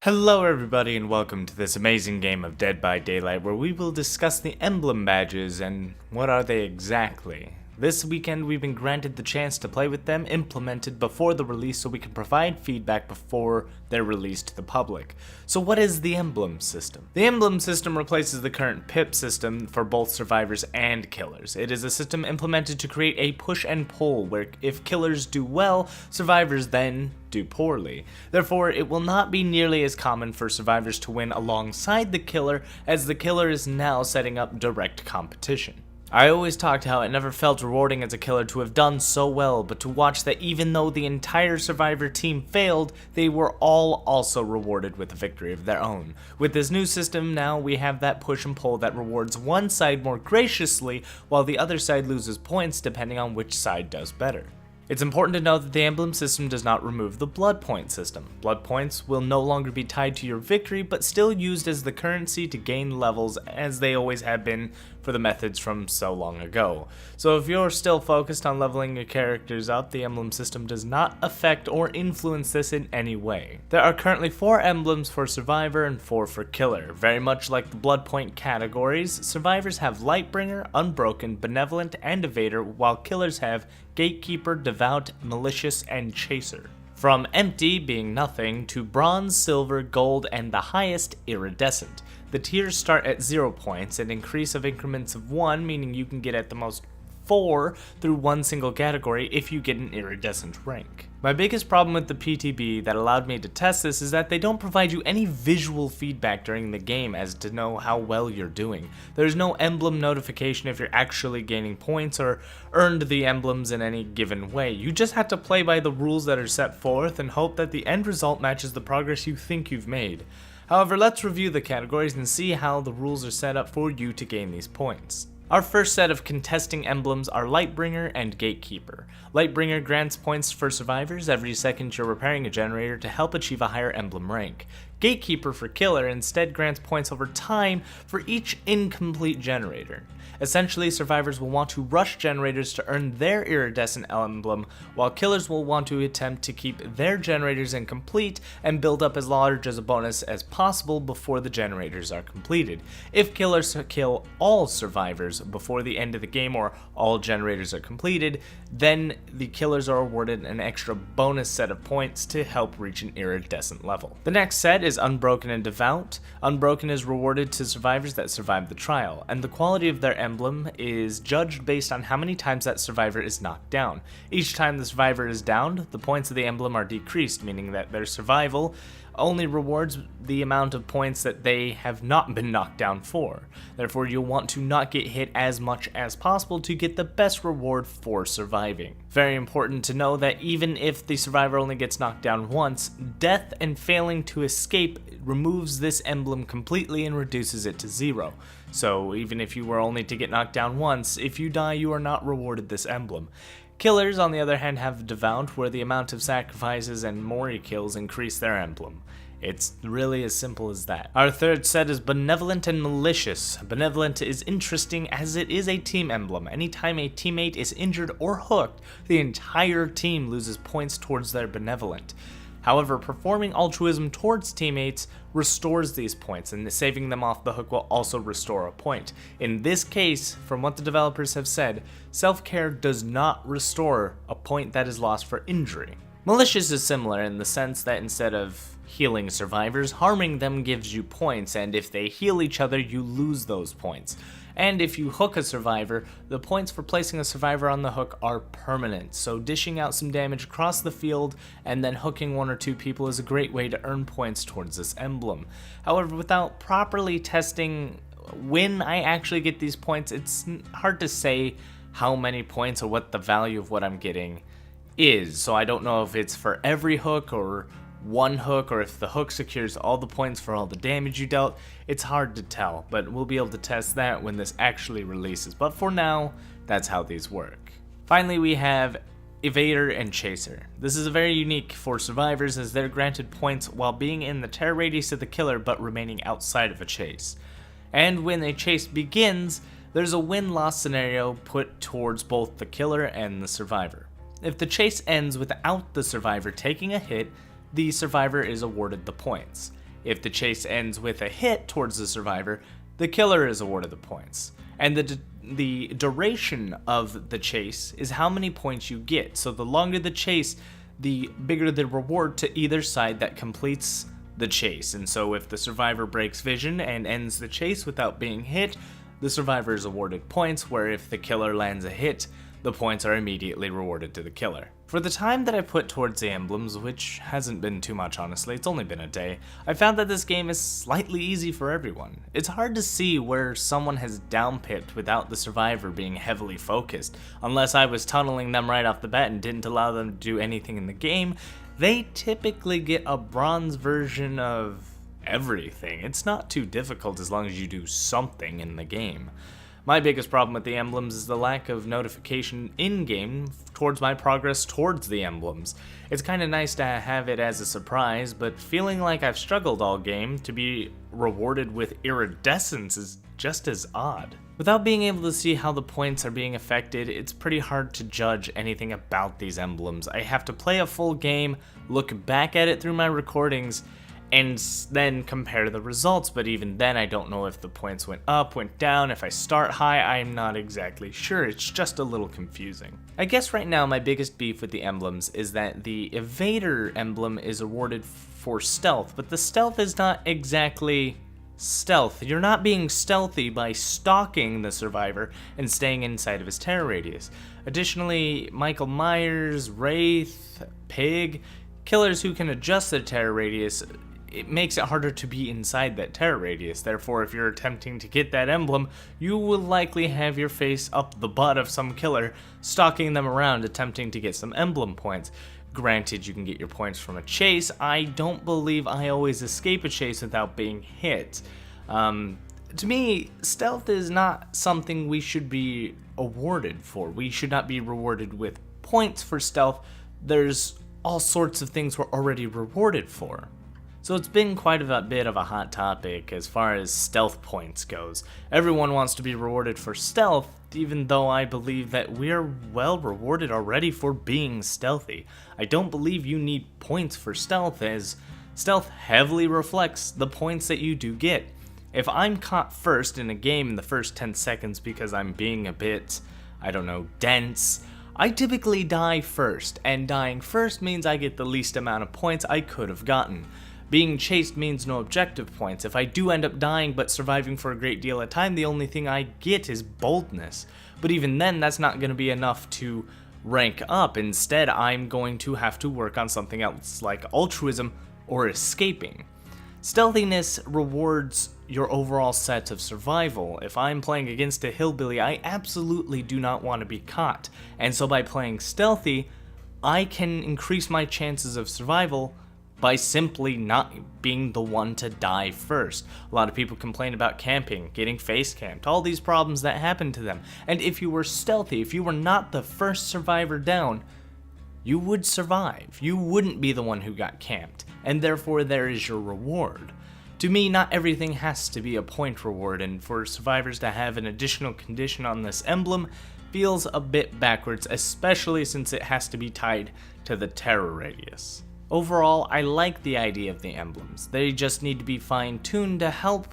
Hello everybody and welcome to this amazing game of Dead by Daylight where we will discuss the emblem badges and what are they exactly. This weekend we've been granted the chance to play with them implemented before the release so we can provide feedback before they're released to the public. So what is the emblem system? The emblem system replaces the current pip system for both survivors and killers. It is a system implemented to create a push and pull where if killers do well, survivors then do poorly. Therefore, it will not be nearly as common for survivors to win alongside the killer as the killer is now setting up direct competition. I always talked how it never felt rewarding as a killer to have done so well, but to watch that even though the entire survivor team failed, they were all also rewarded with a victory of their own. With this new system now, we have that push and pull that rewards one side more graciously, while the other side loses points depending on which side does better. It's important to note that the emblem system does not remove the blood point system. Blood points will no longer be tied to your victory, but still used as the currency to gain levels as they always have been for the methods from so long ago. So if you're still focused on leveling your characters up, the emblem system does not affect or influence this in any way. There are currently 4 emblems for Survivor and 4 for Killer. Very much like the blood point categories, Survivors have Lightbringer, Unbroken, Benevolent, and Evader, while Killers have Gatekeeper, Devout, Malicious, and Chaser. From empty, being nothing, to bronze, silver, gold, and the highest, iridescent. The tiers start at 0 points and increase of increments of 1, meaning you can get at the most 4 through one single category if you get an iridescent rank. My biggest problem with the PTB that allowed me to test this is that they don't provide you any visual feedback during the game as to know how well you're doing. There's no emblem notification if you're actually gaining points or earned the emblems in any given way. You just have to play by the rules that are set forth and hope that the end result matches the progress you think you've made. However, let's review the categories and see how the rules are set up for you to gain these points. Our first set of contesting emblems are Lightbringer and Gatekeeper. Lightbringer grants points for survivors every second you're repairing a generator to help achieve a higher emblem rank. Gatekeeper for Killer instead grants points over time for each incomplete generator. Essentially, survivors will want to rush generators to earn their iridescent emblem, while killers will want to attempt to keep their generators incomplete and build up as large as a bonus as possible before the generators are completed. If killers kill all survivors before the end of the game or all generators are completed, then the killers are awarded an extra bonus set of points to help reach an iridescent level. The next set is Unbroken and Devout. Unbroken is rewarded to survivors that survive the trial, and the quality of their emblem is judged based on how many times that survivor is knocked down. Each time the survivor is downed, the points of the emblem are decreased, meaning that their survival only rewards the amount of points that they have not been knocked down for. Therefore, you'll want to not get hit as much as possible to get the best reward for surviving. Very important to know that even if the survivor only gets knocked down once, death and failing to escape removes this emblem completely and reduces it to 0. So even if you were only to get knocked down once, if you die you are not rewarded this emblem. Killers, on the other hand, have Devout, where the amount of sacrifices and moris kills increase their emblem. It's really as simple as that. Our third set is Benevolent and Malicious. Benevolent is interesting as it is a team emblem. Anytime a teammate is injured or hooked, the entire team loses points towards their Benevolent. However, performing altruism towards teammates restores these points, and saving them off the hook will also restore a point. In this case, from what the developers have said, self-care does not restore a point that is lost for injury. Malicious is similar in the sense that instead of healing survivors, harming them gives you points, and if they heal each other, you lose those points. And if you hook a survivor, the points for placing a survivor on the hook are permanent, so dishing out some damage across the field and then hooking 1 or 2 people is a great way to earn points towards this emblem. However, without properly testing when I actually get these points, it's hard to say how many points or what the value of what I'm getting is, so I don't know if it's for every hook or one hook, or if the hook secures all the points for all the damage you dealt. It's hard to tell, but we'll be able to test that when this actually releases. But for now, that's how these work. Finally, we have Evader and Chaser. This is very unique for survivors as they're granted points while being in the terror radius of the killer but remaining outside of a chase. And when a chase begins, there's a win-loss scenario put towards both the killer and the survivor. If the chase ends without the survivor taking a hit, the survivor is awarded the points. If the chase ends with a hit towards the survivor, the killer is awarded the points. And the duration of the chase is how many points you get. So the longer the chase, the bigger the reward to either side that completes the chase. And so if the survivor breaks vision and ends the chase without being hit, the survivor is awarded points, where if the killer lands a hit, the points are immediately rewarded to the killer. For the time that I put towards the emblems, which hasn't been too much honestly, it's only been a day, I found that this game is slightly easy for everyone. It's hard to see where someone has downpicked without the survivor being heavily focused. Unless I was tunneling them right off the bat and didn't allow them to do anything in the game, they typically get a bronze version of everything. It's not too difficult as long as you do something in the game. My biggest problem with the emblems is the lack of notification in-game towards my progress towards the emblems. It's kinda nice to have it as a surprise, but feeling like I've struggled all game to be rewarded with iridescence is just as odd. Without being able to see how the points are being affected, it's pretty hard to judge anything about these emblems. I have to play a full game, look back at it through my recordings, and then compare the results, but even then I don't know if the points went up, went down. If I start high, I'm not exactly sure. It's just a little confusing. I guess right now my biggest beef with the emblems is that the evader emblem is awarded for stealth, but the stealth is not exactly stealth. You're not being stealthy by stalking the survivor and staying inside of his terror radius. Additionally, Michael Myers, Wraith, Pig, killers who can adjust their terror radius, it makes it harder to be inside that terror radius. Therefore, if you're attempting to get that emblem, you will likely have your face up the butt of some killer, stalking them around attempting to get some emblem points. Granted, you can get your points from a chase. I don't believe I always escape a chase without being hit. To me, stealth is not something we should be awarded for. We should not be rewarded with points for stealth. There's all sorts of things we're already rewarded for. So it's been quite a bit of a hot topic as far as stealth points goes. Everyone wants to be rewarded for stealth, even though I believe that we're well rewarded already for being stealthy. I don't believe you need points for stealth, as stealth heavily reflects the points that you do get. If I'm caught first in a game in the first 10 seconds because I'm being a bit, dense, I typically die first, and dying first means I get the least amount of points I could have gotten. Being chased means no objective points. If I do end up dying but surviving for a great deal of time, the only thing I get is boldness. But even then, that's not going to be enough to rank up. Instead, I'm going to have to work on something else like altruism or escaping. Stealthiness rewards your overall set of survival. If I'm playing against a hillbilly, I absolutely do not want to be caught. And so by playing stealthy, I can increase my chances of survival by simply not being the one to die first. A lot of people complain about camping, getting face camped, all these problems that happen to them. And if you were stealthy, if you were not the first survivor down, you would survive. You wouldn't be the one who got camped, and therefore there is your reward. To me, not everything has to be a point reward, and for survivors to have an additional condition on this emblem feels a bit backwards, especially since it has to be tied to the terror radius. Overall, I like the idea of the emblems. They just need to be fine-tuned to help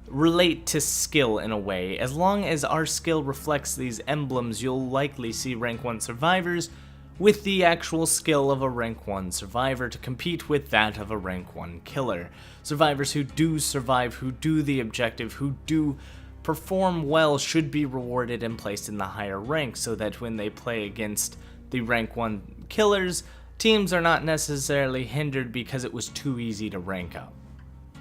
relate to skill in a way. As long as our skill reflects these emblems, you'll likely see rank 1 survivors with the actual skill of a rank 1 survivor to compete with that of a rank 1 killer. Survivors who do survive, who do the objective, who do perform well should be rewarded and placed in the higher ranks so that when they play against the rank 1 killers, teams are not necessarily hindered because it was too easy to rank up.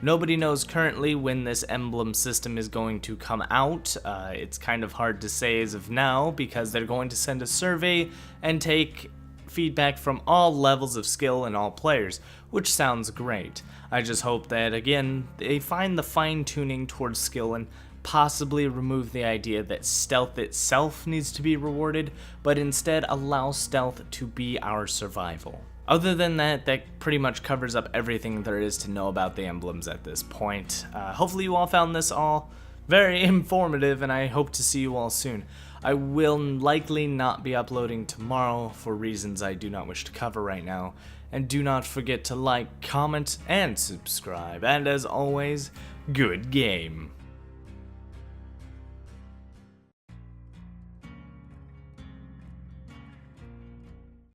Nobody knows currently when this emblem system is going to come out. It's kind of hard to say as of now because they're going to send a survey and take feedback from all levels of skill and all players, which sounds great. I just hope that, again, they find the fine-tuning towards skill and possibly remove the idea that stealth itself needs to be rewarded, but instead allow stealth to be our survival. Other than that, that pretty much covers up everything there is to know about the emblems at this point. Hopefully you all found this all very informative, and I hope to see you all soon. I will likely not be uploading tomorrow for reasons I do not wish to cover right now. And do not forget to like, comment, and subscribe. And as always, good game.